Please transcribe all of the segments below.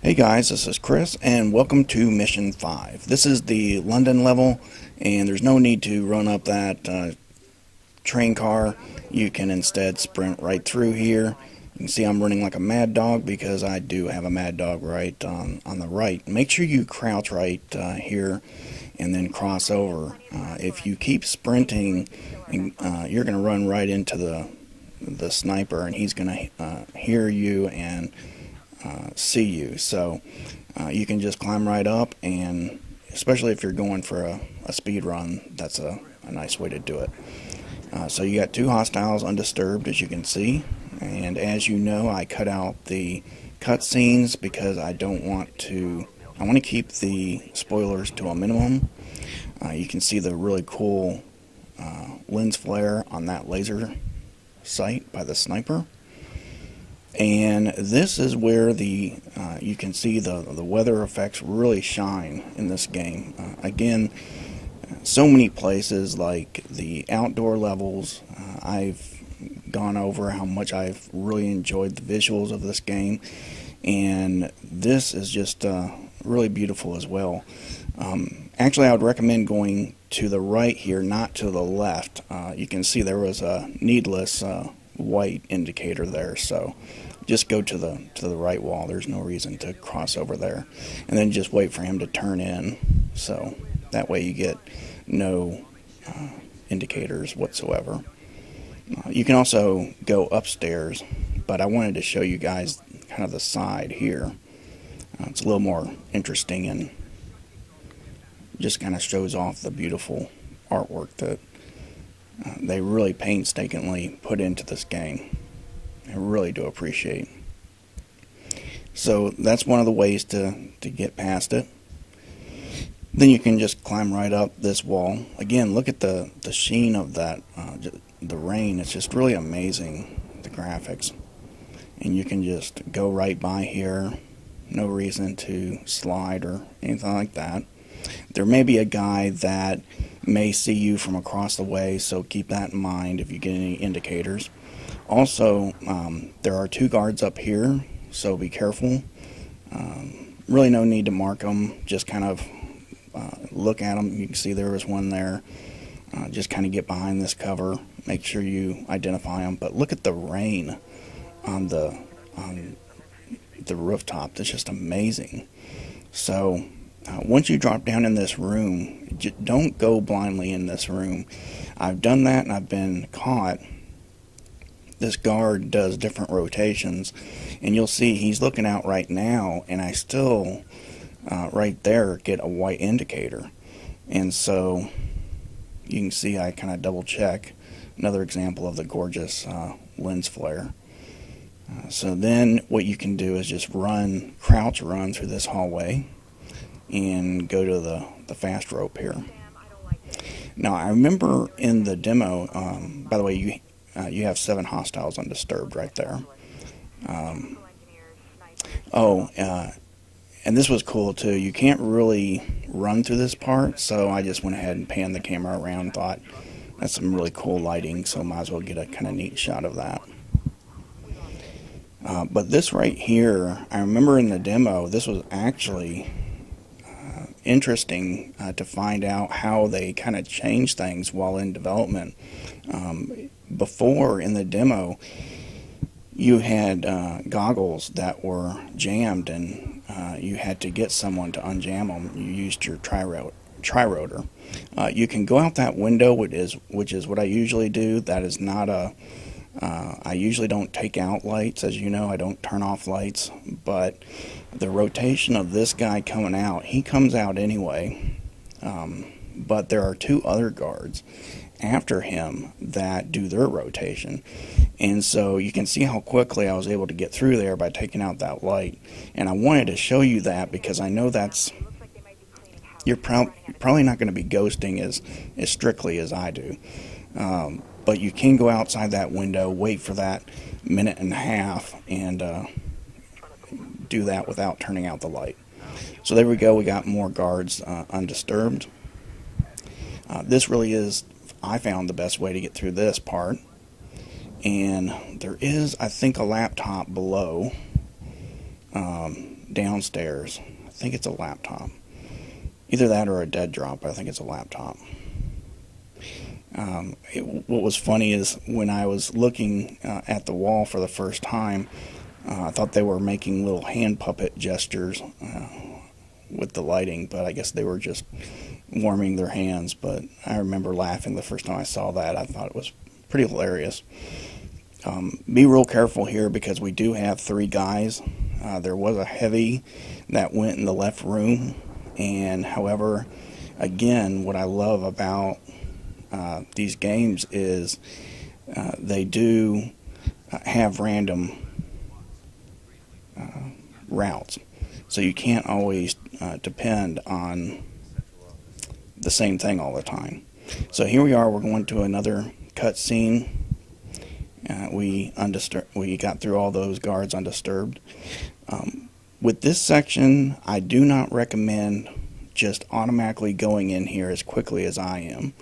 Hey guys, this is Chris and welcome to Mission 5. This is the London level and there's no need to run up that train car. You can instead sprint right through here. You can see I'm running like a mad dog because I do have a mad dog right on the right. Make sure you crouch right here and then cross over. If you keep sprinting, you're going to run right into the sniper and he's going to hear you and see you. So you can just climb right up, and especially if you're going for a speed run, that's a nice way to do it. So you got two hostiles undisturbed, as you can see, and as you know, I cut out the cutscenes because I want to keep the spoilers to a minimum. You can see the really cool lens flare on that laser sight by the sniper. And this is where you can see the weather effects really shine in this game. Again, so many places like the outdoor levels. I've gone over how much I've really enjoyed the visuals of this game, and this is just really beautiful as well. Actually, I would recommend going to the right here, not to the left. You can see there was a needless white indicator there, so just go to the right wall. There's no reason to cross over there, and then just wait for him to turn in, so that way you get no indicators whatsoever. You can also go upstairs, but I wanted to show you guys kind of the side here. It's a little more interesting and just kind of shows off the beautiful artwork that they really painstakingly put into this game. I really do appreciate. So that's one of the ways to get past it. Then you can just climb right up this wall. Again, look at the sheen of that, the rain. It's just really amazing, the graphics. And you can just go right by here. No reason to slide or anything like that. There may be a guy that may see you from across the way, so keep that in mind if you get any indicators. Also, there are two guards up here, so be careful. Really no need to mark them, just kind of look at them. You can see there was one there. Just kind of get behind this cover, make sure you identify them. But look at the rain on the rooftop. That's just amazing. So once you drop down in this room, don't go blindly in this room. I've done that and I've been caught. This guard does different rotations, and you'll see he's looking out right now, and I still right there get a white indicator. And so you can see I kind of double check. Another example of the gorgeous lens flare. So then what you can do is just crouch run through this hallway and go to the fast rope here. Now I remember in the demo, by the way, you have 7 hostiles undisturbed right there. And this was cool too. You can't really run through this part, so I just went ahead and panned the camera around. Thought that's some really cool lighting, so might as well get a kind of neat shot of that. But this right here, I remember in the demo, this was actually interesting to find out how they kind of changed things while in development. Before, in the demo, you had goggles that were jammed, and you had to get someone to unjam them. You used your tri-rotor. You can go out that window, which is what I usually do. That is not I usually don't take out lights, as you know. I don't turn off lights, but the rotation of this guy coming out, he comes out anyway. But there are 2 other guards after him that do their rotation, and so you can see how quickly I was able to get through there by taking out that light. And I wanted to show you that because I know you're probably not going to be ghosting as strictly as I do, but you can go outside that window, wait for that minute and a half, and do that without turning out the light. So there we go, we got more guards undisturbed. This really is, I found, the best way to get through this part. And there is, I think, a laptop below. downstairs. I think it's a laptop. Either that or a dead drop. I think it's a laptop. What was funny is when I was looking at the wall for the first time, I thought they were making little hand puppet gestures with the lighting, but I guess they were just warming their hands. But I remember laughing the first time I saw that. I thought it was pretty hilarious. Be real careful here because we do have 3 guys. There was a heavy that went in the left room, and however, again, what I love about these games is they do have random routes, so you can't always depend on the same thing all the time. So here we are, we're going to another cutscene. We got through all those guards undisturbed. With this section, I do not recommend just automatically going in here as quickly as I am.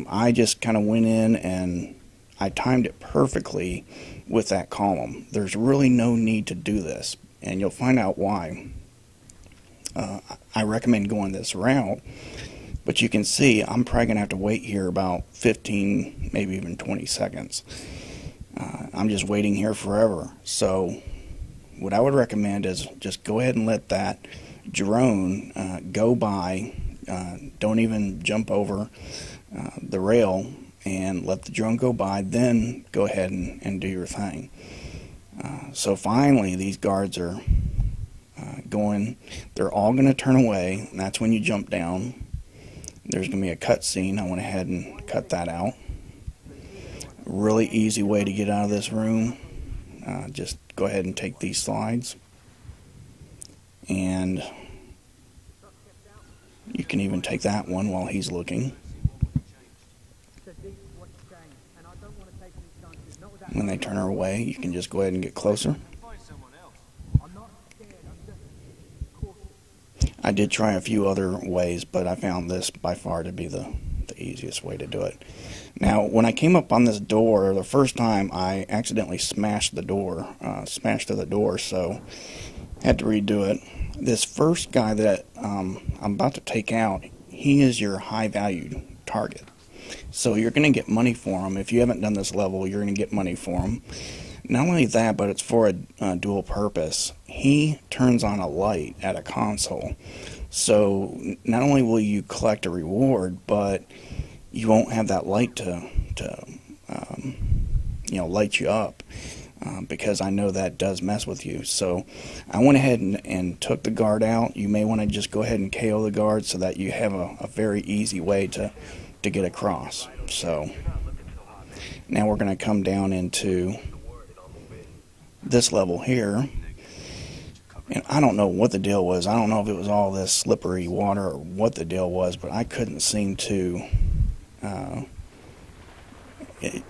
I just kind of went in and I timed it perfectly with that column. There's really no need to do this, and you'll find out why. I recommend going this route, but you can see I'm probably going to have to wait here about 15, maybe even 20 seconds. I'm just waiting here forever. So what I would recommend is just go ahead and let that drone go by. Don't even jump over the rail, and let the drone go by, then go ahead and do your thing. So finally these guards are going. They're all going to turn away, and that's when you jump down. There's going to be a cut scene. I went ahead and cut that out. Really easy way to get out of this room. Just go ahead and take these slides, and you can even take that one while he's looking. When they turn her away, you can just go ahead and get closer. I did try a few other ways, but I found this by far to be the easiest way to do it. Now, when I came up on this door the first time, I accidentally smashed the door, smashed through the door, so I had to redo it. This first guy that I'm about to take out, he is your high-value target. So you're going to get money for him. If you haven't done this level, you're going to get money for him. Not only that, but it's for a dual purpose. He turns on a light at a console. So not only will you collect a reward, but you won't have that light to light you up, because I know that does mess with you. So I went ahead and took the guard out. You may want to just go ahead and KO the guard so that you have a very easy way to get across. So now we're going to come down into this level here, and I don't know what the deal was. I don't know if it was all this slippery water or what the deal was, but I couldn't seem to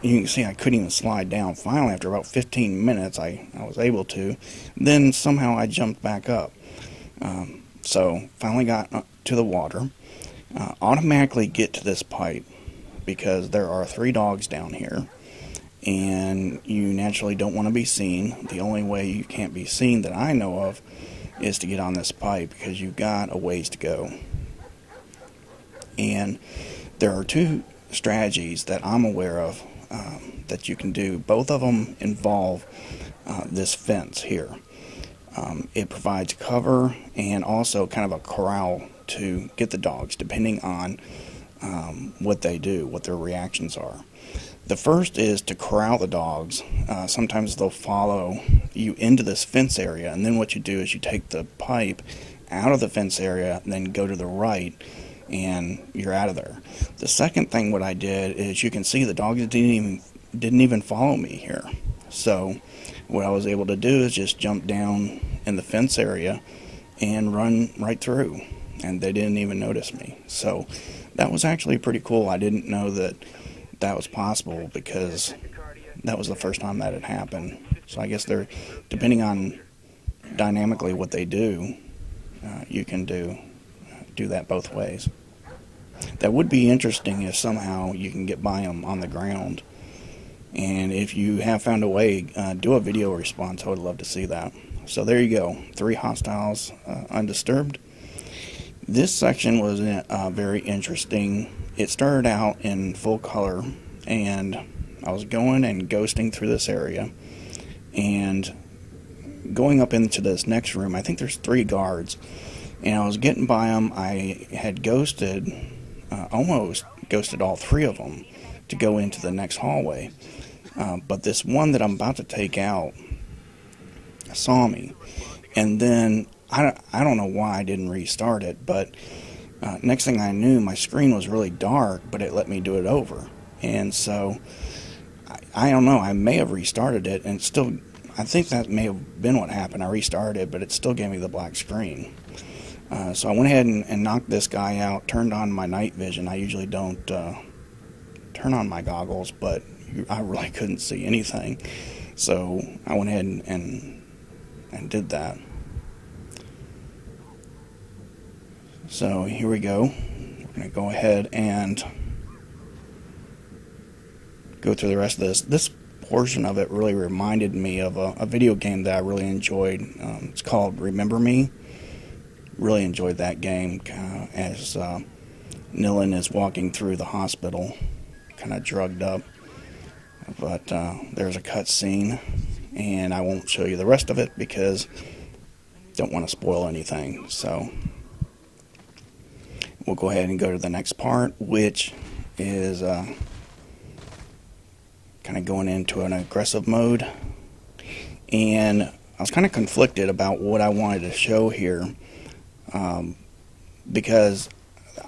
you can see I couldn't even slide down. Finally, after about 15 minutes, I was able to. Then somehow I jumped back up. So finally got to the water. Automatically get to this pipe because there are 3 dogs down here, and you naturally don't want to be seen. The only way you can't be seen that I know of is to get on this pipe, because you've got a ways to go. And there are 2 strategies that I'm aware of that you can do. Both of them involve this fence here. It provides cover and also kind of a corral to get the dogs, depending on what they do, what their reactions are. The first is to corral the dogs. Sometimes they'll follow you into this fence area, and then what you do is you take the pipe out of the fence area and then go to the right, and you're out of there. The second thing what I did is, you can see the dogs didn't even follow me here. So what I was able to do is just jump down in the fence area and run right through, and they didn't even notice me. So that was actually pretty cool. I didn't know that was possible, because that was the first time that had happened. So I guess they're, depending on dynamically what they do, you can do that both ways. That would be interesting if somehow you can get by them on the ground. And if you have found a way, do a video response. I would love to see that. So there you go, 3 hostiles undisturbed. This section was very interesting. It started out in full color, and I was going and ghosting through this area, and going up into this next room. I think there's 3 guards, and I was getting by them. I had ghosted, almost ghosted all 3 of them to go into the next hallway. But this one that I'm about to take out saw me, and then I don't know why I didn't restart it, but next thing I knew, my screen was really dark, but it let me do it over. And so I don't know, I may have restarted it, and still, I think that may have been what happened. I restarted it, but it still gave me the black screen. So I went ahead and knocked this guy out, turned on my night vision. I usually don't turn on my goggles, but I really couldn't see anything. So I went ahead and did that. So here we go. We're going to go ahead and go through the rest of this. This portion of it really reminded me of a video game that I really enjoyed. It's called Remember Me. Really enjoyed that game as Nilin is walking through the hospital, kind of drugged up. But there's a cut scene, and I won't show you the rest of it because I don't want to spoil anything. So we'll go ahead and go to the next part, which is kind of going into an aggressive mode. And I was kind of conflicted about what I wanted to show here, because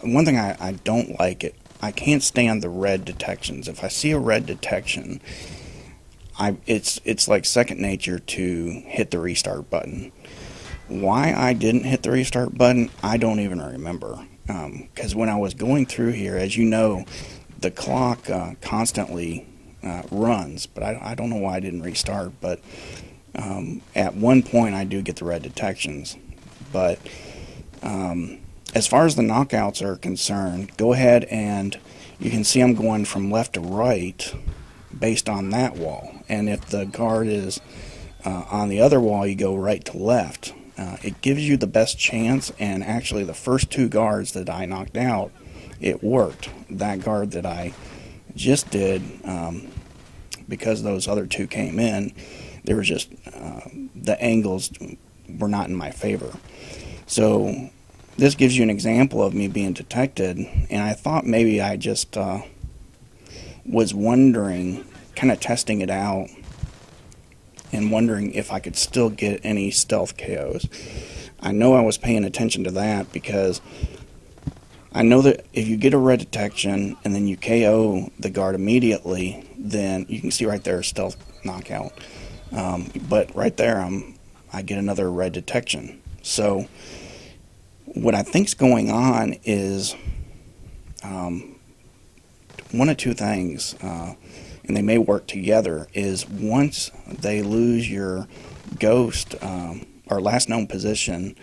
one thing I don't like it, I can't stand the red detections. If I see a red detection, it's like second nature to hit the restart button. Why I didn't hit the restart button, I don't even remember. Because when I was going through here, as you know, the clock constantly runs, but I don't know why I didn't restart. But at one point, I do get the red detections. But as far as the knockouts are concerned, go ahead and you can see I'm going from left to right based on that wall. And if the guard is on the other wall, you go right to left. It gives you the best chance, and actually the first 2 guards that I knocked out, it worked. That guard that I just did, because those other 2 came in, they were just, the angles were not in my favor. So this gives you an example of me being detected, and I thought maybe I just was wondering, kind of testing it out, and wondering if I could still get any stealth KOs. I know I was paying attention to that because I know that if you get a red detection and then you KO the guard immediately, then you can see right there, stealth knockout. But right there, I get another red detection. So what I think's going on is one of 2 things, and they may work together, is once they lose your ghost or last known position,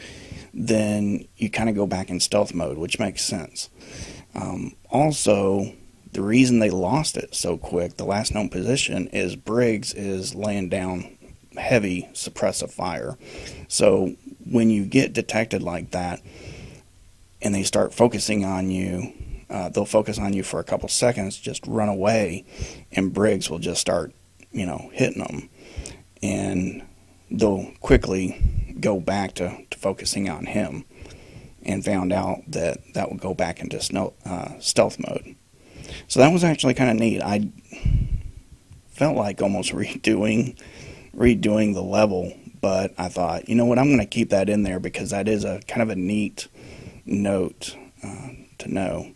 then you kind of go back in stealth mode, which makes sense. Also, the reason they lost it so quick, the last known position, is Briggs is laying down heavy suppressive fire. So when you get detected like that and they start focusing on you, they'll focus on you for a couple seconds, just run away, and Briggs will just start, hitting them. And they'll quickly go back to focusing on him, and found out that would go back into stealth mode. So that was actually kind of neat. I felt like almost redoing the level, but I thought, you know what, I'm going to keep that in there because that is a kind of a neat note to know.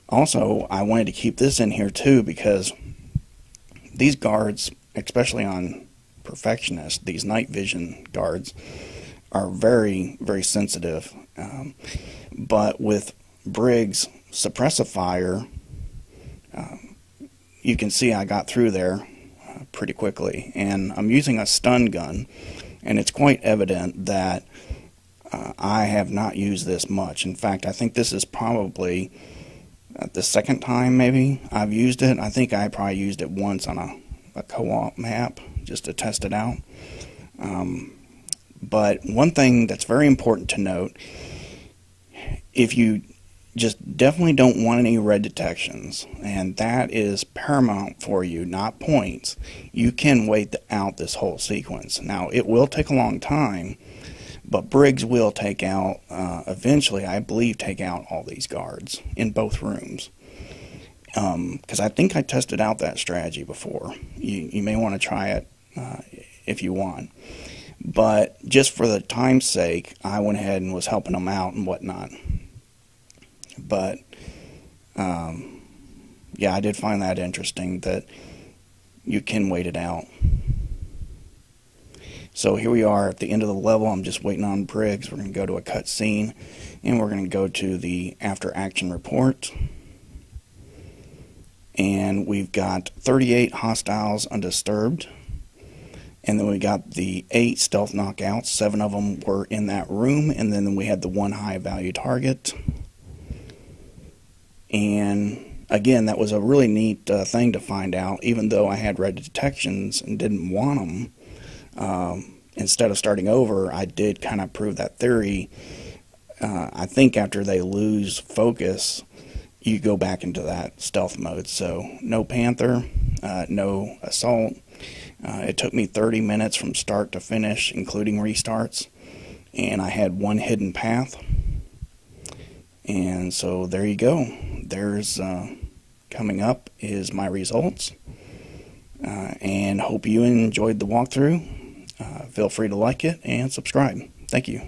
Also, I wanted to keep this in here too because these guards, especially on Perfectionist, these night vision guards, are very, very sensitive. But with Briggs suppressive fire, you can see I got through there pretty quickly. And I'm using a stun gun, and it's quite evident that I have not used this much. In fact, I think this is probably the second time maybe I've used it. I think I probably used it once on a co-op map just to test it out. But one thing that's very important to note, if you just definitely don't want any red detections, and that is paramount for you, not points, you can wait out this whole sequence. Now, it will take a long time, but Briggs will take out, eventually, I believe, take out all these guards in both rooms. Because I think I tested out that strategy before. You may want to try it if you want. But just for the time's sake, I went ahead and was helping them out and whatnot. But, yeah, I did find that interesting, that you can wait it out. So here we are at the end of the level. I'm just waiting on Briggs. We're going to go to a cut scene, and we're going to go to the after action report. And we've got 38 hostiles undisturbed. And then we got the 8 stealth knockouts. 7 of them were in that room, and then we had the 1 high value target. And again, that was a really neat thing to find out, even though I had red detections and didn't want them. Instead of starting over, I did kind of prove that theory. I think after they lose focus, you go back into that stealth mode. So no Panther, no assault. It took me 30 minutes from start to finish, including restarts, and I had 1 hidden path. And so there you go. There's coming up is my results, and hope you enjoyed the walkthrough. Feel free to like it and subscribe. Thank you.